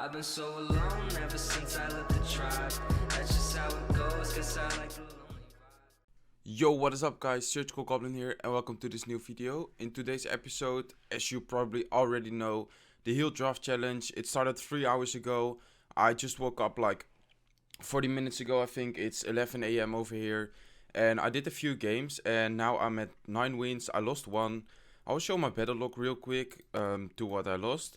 I've been so alone ever since I left the tribe. That's just how it goes, guess I like the lonely vibe. Yo, what is up guys, SurgicalGoblin here and welcome to this new video. In today's episode, as you probably already know, the heal draft challenge, it started 3 hours ago. I just woke up like 40 minutes ago, I think it's 11 AM over here. And I did a few games and now I'm at 9 wins, I lost 1. I will show my battle log real quick to what I lost.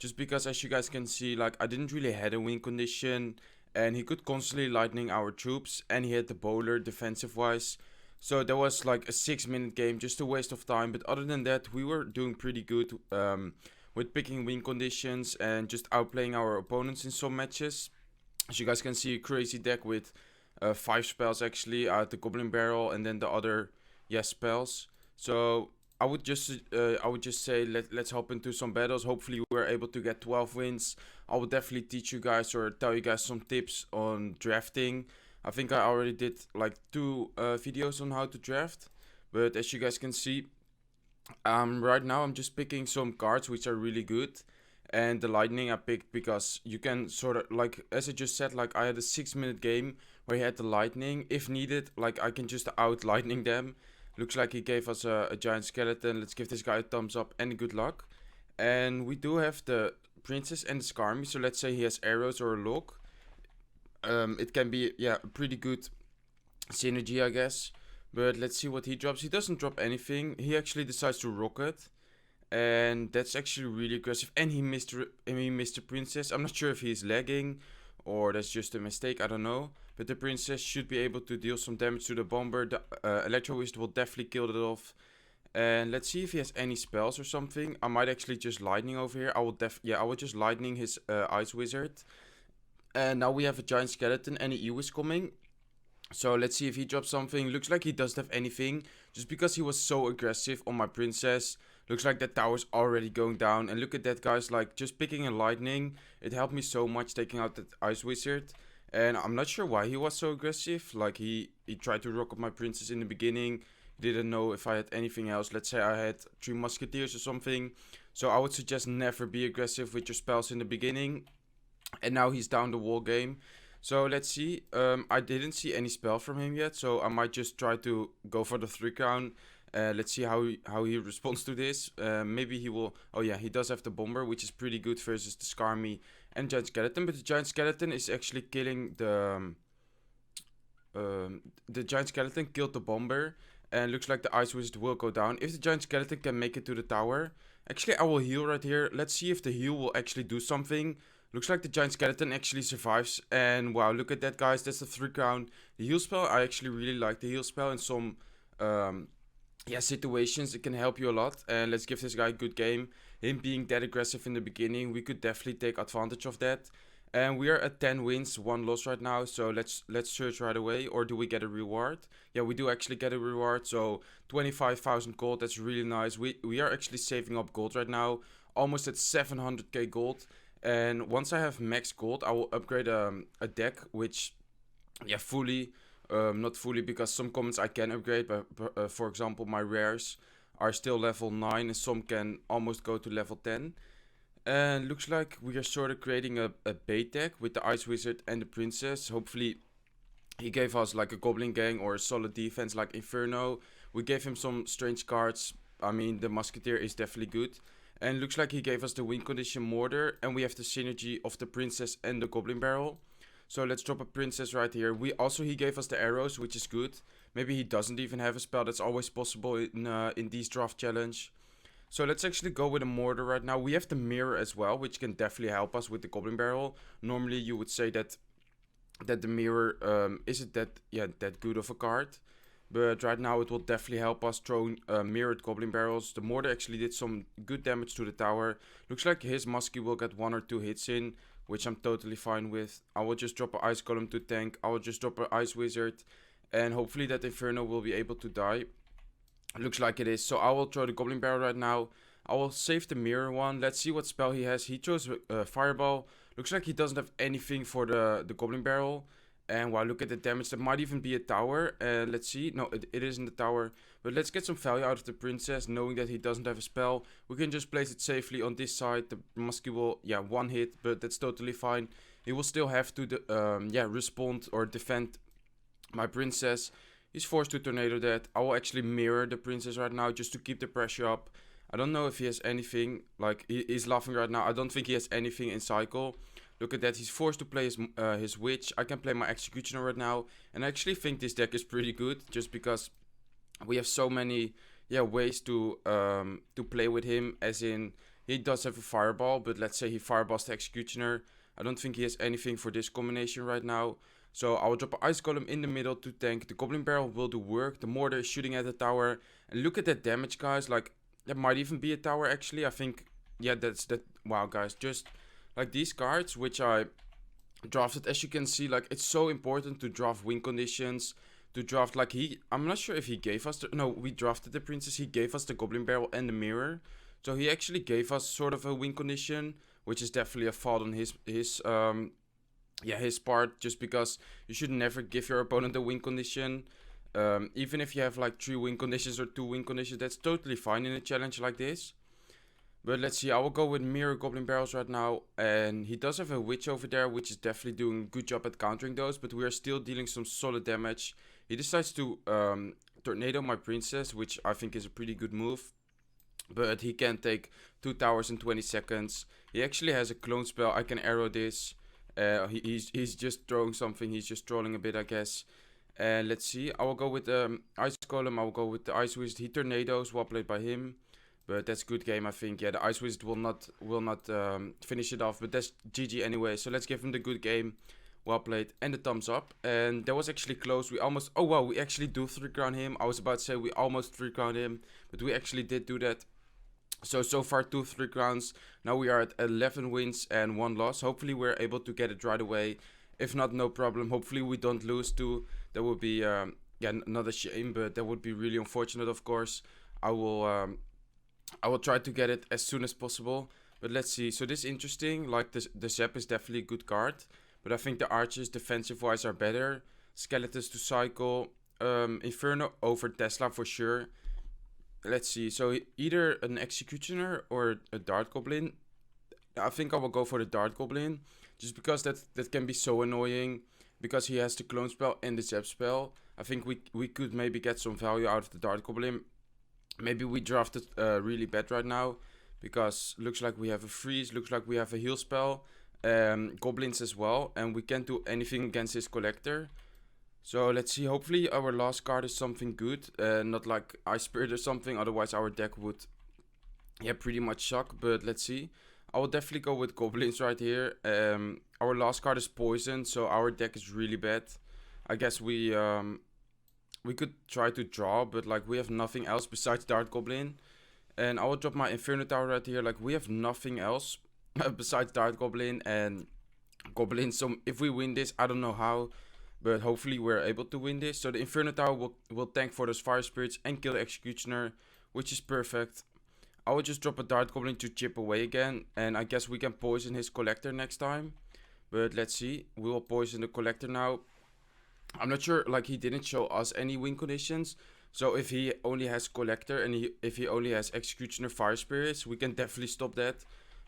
Just because as you guys can see, like I didn't really had a win condition. And he could constantly lightning our troops and he had the bowler defensive wise. So that was like a 6-minute game, just a waste of time. But other than that, we were doing pretty good with picking win conditions and just outplaying our opponents in some matches. As you guys can see, a crazy deck with 5 spells actually, the Goblin Barrel and then the other spells. So I would just say let's hop into some battles. Hopefully we're able to get 12 wins. I will definitely teach you guys or tell you guys some tips on drafting. I think I already did like 2 videos on how to draft. But as you guys can see, right now I'm just picking some cards which are really good. And the lightning I picked because you can sort of, like as I just said, like I had a 6-minute game where he had the lightning. If needed, like I can just out lightning them. Looks like he gave us a giant skeleton. Let's give this guy a thumbs up and good luck. And we do have the princess and the skarmy. So let's say he has arrows or a lock. It can be, a pretty good synergy, I guess. But let's see what he drops. He doesn't drop anything. He actually decides to rocket. And that's actually really aggressive. And he missed the princess. I'm not sure if he's lagging or that's just a mistake, I don't know. But the princess should be able to deal some damage to the bomber. The electro wizard will definitely kill it off. And let's see if he has any spells or something. I might actually just lightning over here. I will just lightning his ice wizard. And now we have a giant skeleton and an E is coming. So let's see if he drops something. Looks like he doesn't have anything. Just because he was so aggressive on my princess. Looks like that tower's already going down. And look at that, guys. Like, just picking a lightning. It helped me so much taking out that ice wizard. And I'm not sure why he was so aggressive. Like, he tried to rock up my princess in the beginning. He didn't know if I had anything else. Let's say I had 3 musketeers or something. So I would suggest never be aggressive with your spells in the beginning. And now he's down the wall game. So let's see. I didn't see any spell from him yet. So I might just try to go for the 3 crown. Let's see how he responds to this. Maybe he will. Oh yeah, he does have the bomber, which is pretty good versus the skarmy and giant skeleton. But the giant skeleton is actually killing the giant skeleton killed the bomber, and looks like the ice wizard will go down if the giant skeleton can make it to the tower. Actually, I will heal right here. Let's see if the heal will actually do something. Looks like the giant skeleton actually survives. And wow, look at that, guys. That's the 3 crown. The heal spell, I actually really like the heal spell in some situations. It can help you a lot. And let's give this guy a good game. Him being that aggressive in the beginning, we could definitely take advantage of that. And we are at 10 wins, 1 loss right now. So let's search right away. Or do we get a reward? Yeah, we do actually get a reward. So 25,000 gold. That's really nice. We are actually saving up gold right now. Almost at 700k gold. And once I have max gold, I will upgrade a deck, which, fully, not fully, because some commons I can upgrade, but for example, my rares are still level 9 and some can almost go to level 10. And looks like we are sort of creating a bait deck with the ice wizard and the princess. Hopefully he gave us like a goblin gang or a solid defense like Inferno. We gave him some strange cards. I mean, the musketeer is definitely good. And looks like he gave us the win condition mortar. And we have the synergy of the princess and the goblin barrel. So let's drop a princess right here. He gave us the arrows, which is good. Maybe he doesn't even have a spell. That's always possible in these draft challenge. So let's actually go with a mortar right now. We have the mirror as well, which can definitely help us with the goblin barrel. Normally you would say that the mirror isn't that good of a card. But right now it will definitely help us throw mirrored goblin barrels. The mortar actually did some good damage to the tower. Looks like his muskie will get 1 or 2 hits in, which I'm totally fine with. I will just drop an ice golem to tank. I will just drop an ice wizard. And hopefully that Inferno will be able to die. Looks like it is. So I will throw the goblin barrel right now. I will save the mirror one. Let's see what spell he has. He chose fireball. Looks like he doesn't have anything for the goblin barrel. And wow, look at the damage. That might even be a tower. Let's see. No, it isn't the tower. But let's get some value out of the princess, knowing that he doesn't have a spell. We can just place it safely on this side. The muskie will, yeah, one hit, but that's totally fine. He will still have to, respond or defend my princess. He's forced to tornado that. I will actually mirror the princess right now just to keep the pressure up. I don't know if he has anything. Like, he's laughing right now. I don't think he has anything in cycle. Look at that. He's forced to play his witch. I can play my executioner right now. And I actually think this deck is pretty good. Just because we have so many ways to play with him. As in, he does have a fireball. But let's say he fireballs the executioner. I don't think he has anything for this combination right now. So I will drop an ice golem in the middle to tank. The goblin barrel will do work. The mortar is shooting at the tower. And look at that damage, guys. Like, that might even be a tower, actually. I think, yeah, that's that. Wow, guys. Just like these cards, which I drafted. As you can see, like, it's so important to draft win conditions. To draft, like, I'm not sure if he gave us the... No, we drafted the princess. He gave us the goblin barrel and the mirror. So he actually gave us sort of a win condition, which is definitely a fault on his part, just because you should never give your opponent a win condition. Even if you have like 3 win conditions or 2 win conditions, that's totally fine in a challenge like this. But let's see, I will go with mirror goblin barrels right now. And he does have a witch over there, which is definitely doing a good job at countering those. But we are still dealing some solid damage. He decides to tornado my princess, which I think is a pretty good move. But he can take 2 towers in 20 seconds. He actually has a clone spell. I can arrow this. He's just throwing something. He's just trolling a bit, I guess. And let's see. I will go with the ice golem. I will go with the ice wizard. He tornadoes, well played by him. But that's good game, I think. Yeah, the ice wizard will not finish it off. But that's GG anyway. So let's give him the good game. Well played. And the thumbs up. And that was actually close. We almost... Oh, wow. We actually do 3-crown him. I was about to say we almost 3-crowned him. But we actually did do that. So far 2 3-crowns. Now we are at 11 wins and 1 loss. Hopefully we're able to get it right away. If not, no problem. Hopefully we don't lose too. That would be not a shame, but that would be really unfortunate, of course. I will try to get it as soon as possible. But let's see. So this is interesting. Like the Zep is definitely a good card, but I think the archers defensive wise are better. Skeletons to cycle. Inferno over Tesla for sure. Let's see. So either an executioner or a dart goblin. I think I will go for the dart goblin, just because that can be so annoying, because he has the clone spell and the zap spell. I think we could maybe get some value out of the dart goblin. Maybe we drafted really bad right now, because looks like we have a freeze, looks like we have a heal spell, goblins as well, and we can't do anything against his collector. So let's see, hopefully our last card is something good, not like Ice Spirit or something, otherwise our deck would pretty much suck. But let's see, I will definitely go with goblins right here. Our last card is poison, so our deck is really bad. I guess we could try to draw, but like we have nothing else besides Dart Goblin. And I will drop my Inferno Tower right here. Like we have nothing else besides Dart Goblin and Goblin. So if we win this, I don't know how, but hopefully we're able to win this. So the Inferno Tower will tank for those Fire Spirits and kill the Executioner, which is perfect. I will just drop a Dart Goblin to chip away again, and I guess we can poison his Collector next time. But let's see, we will poison the Collector now. I'm not sure, like he didn't show us any win conditions. So if he only has Collector and if he only has Executioner Fire Spirits, we can definitely stop that.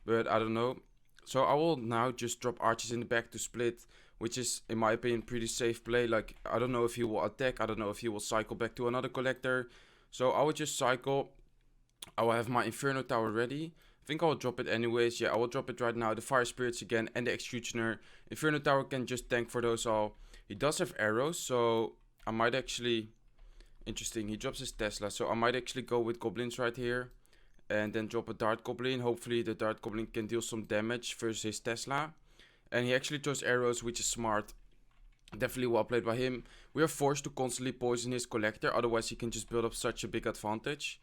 But I don't know. So I will now just drop Archers in the back to split, which is, in my opinion, pretty safe play. Like, I don't know if he will attack. I don't know if he will cycle back to another Collector. So I will just cycle. I will have my Inferno Tower ready. I think I will drop it anyways. Yeah, I will drop it right now. The Fire Spirits again and the Executioner. Inferno Tower can just tank for those all. He does have arrows, so I might actually... Interesting, he drops his Tesla. So I might actually go with Goblins right here. And then drop a Dart Goblin. Hopefully the Dart Goblin can deal some damage versus his Tesla. And he actually throws arrows, which is smart. Definitely well played by him. We are forced to constantly poison his Collector. Otherwise he can just build up such a big advantage.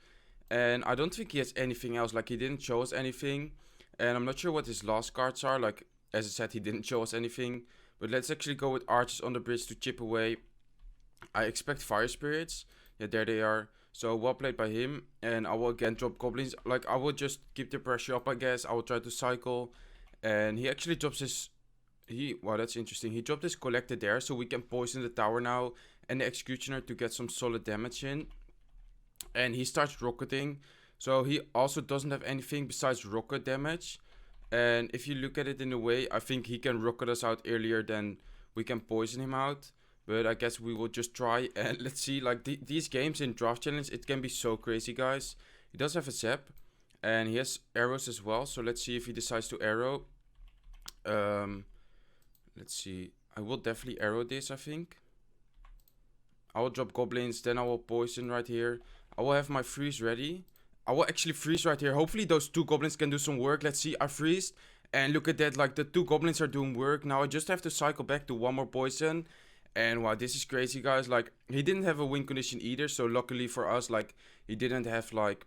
And I don't think he has anything else. Like, he didn't show us anything. And I'm not sure what his last cards are. Like, as I said, he didn't show us anything. But let's actually go with Archers on the bridge to chip away. I expect Fire Spirits. Yeah, there they are. So well played by him. And I will again drop Goblins. Like, I will just keep the pressure up, I guess. I will try to cycle. And he actually drops his Wow, that's interesting. He dropped his collector there, so we can poison the tower now and the executioner to get some solid damage in. And he starts rocketing, so he also doesn't have anything besides rocket damage. And if you look at it in a way, I think he can rocket us out earlier than we can poison him out. But I guess we will just try and let's see. Like these games in draft challenge, it can be so crazy, guys. He does have a zap, and he has arrows as well. So let's see if he decides to arrow. Let's see. I will definitely arrow this, I think. I will drop goblins, then I will poison right here. I will have my freeze ready. I will actually freeze right here. Hopefully those 2 goblins can do some work. Let's see. I freeze. And look at that. Like the 2 goblins are doing work. Now I just have to cycle back to 1 more poison. And wow, this is crazy, guys. Like he didn't have a win condition either. So luckily for us, like he didn't have like,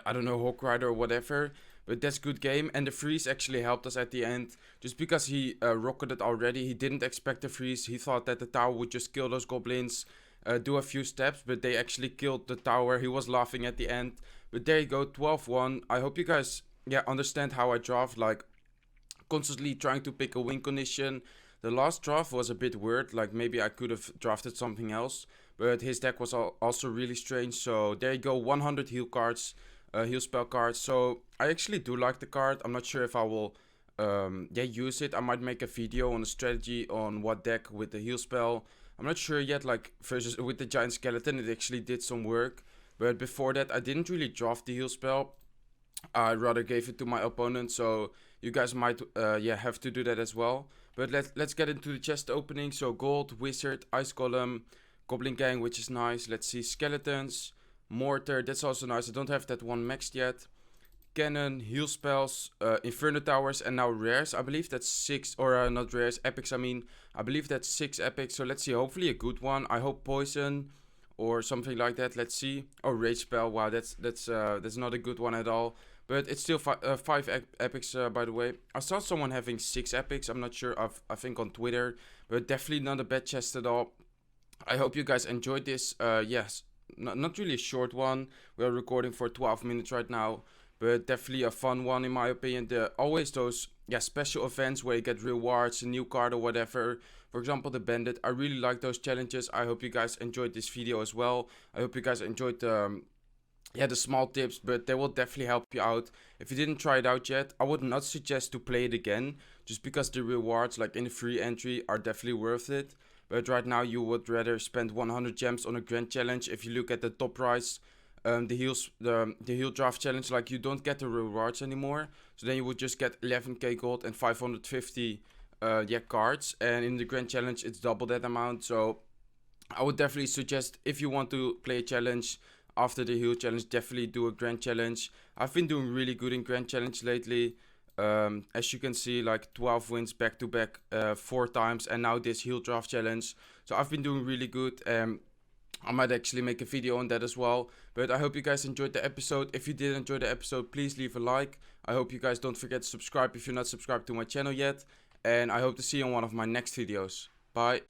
I don't know, Hawk Rider or whatever. But that's good game. And the freeze actually helped us at the end. Just because he rocketed already. He didn't expect the freeze. He thought that the tower would just kill those goblins. Do a few steps. But they actually killed the tower. He was laughing at the end. But there you go. 12-1. I hope you guys understand how I draft. Like constantly trying to pick a win condition. The last draft was a bit weird. Like maybe I could have drafted something else. But his deck was also really strange. So there you go. 100 heal cards. Heal spell cards. So I actually do like the card. I'm not sure if I will use it. I might make a video on a strategy on what deck with the heal spell. I'm not sure yet, like versus with the giant skeleton it actually did some work. But before that I didn't really draft the heal spell. I rather gave it to my opponent, so you guys might have to do that as well. But let's get into the chest opening. So gold, wizard, ice golem, goblin gang, which is nice. Let's see, skeletons, mortar, that's also nice. I don't have that one maxed yet. Cannon, heal spells, inferno towers, and now rares. I believe that's 6, or not rares, epics. I mean, I believe that's 6 epics. So let's see, hopefully a good one. I hope poison or something like that. Let's see. Oh, rage spell. Wow, that's not a good one at all. But it's still 5 epics, by the way. I saw someone having 6 epics. I'm not sure. I think on Twitter, but definitely not a bad chest at all. I hope you guys enjoyed this. Yes, not really a short one. We are recording for 12 minutes right now, but definitely a fun one in my opinion. Always those special events where you get rewards, a new card or whatever. For example, the bandit. I really like those challenges. I hope you guys enjoyed this video as well. I hope you guys enjoyed the small tips, but they will definitely help you out. If you didn't try it out yet, I would not suggest to play it again, just because the rewards like in the free entry are definitely worth it. But right now you would rather spend 100 gems on a grand challenge. If you look at the top price, the heal draft challenge, like you don't get the rewards anymore. So then you would just get 11k gold and 550 cards, and in the grand challenge it's double that amount. So I would definitely suggest, if you want to play a challenge after the heal challenge, definitely do a grand challenge. I've been doing really good in grand challenge lately. As you can see, like 12 wins back to back 4 times, and now this heal draft challenge. So I've been doing really good. I might actually make a video on that as well. But I hope you guys enjoyed the episode. If you did enjoy the episode, please leave a like. I hope you guys don't forget to subscribe if you're not subscribed to my channel yet. And I hope to see you on one of my next videos. Bye.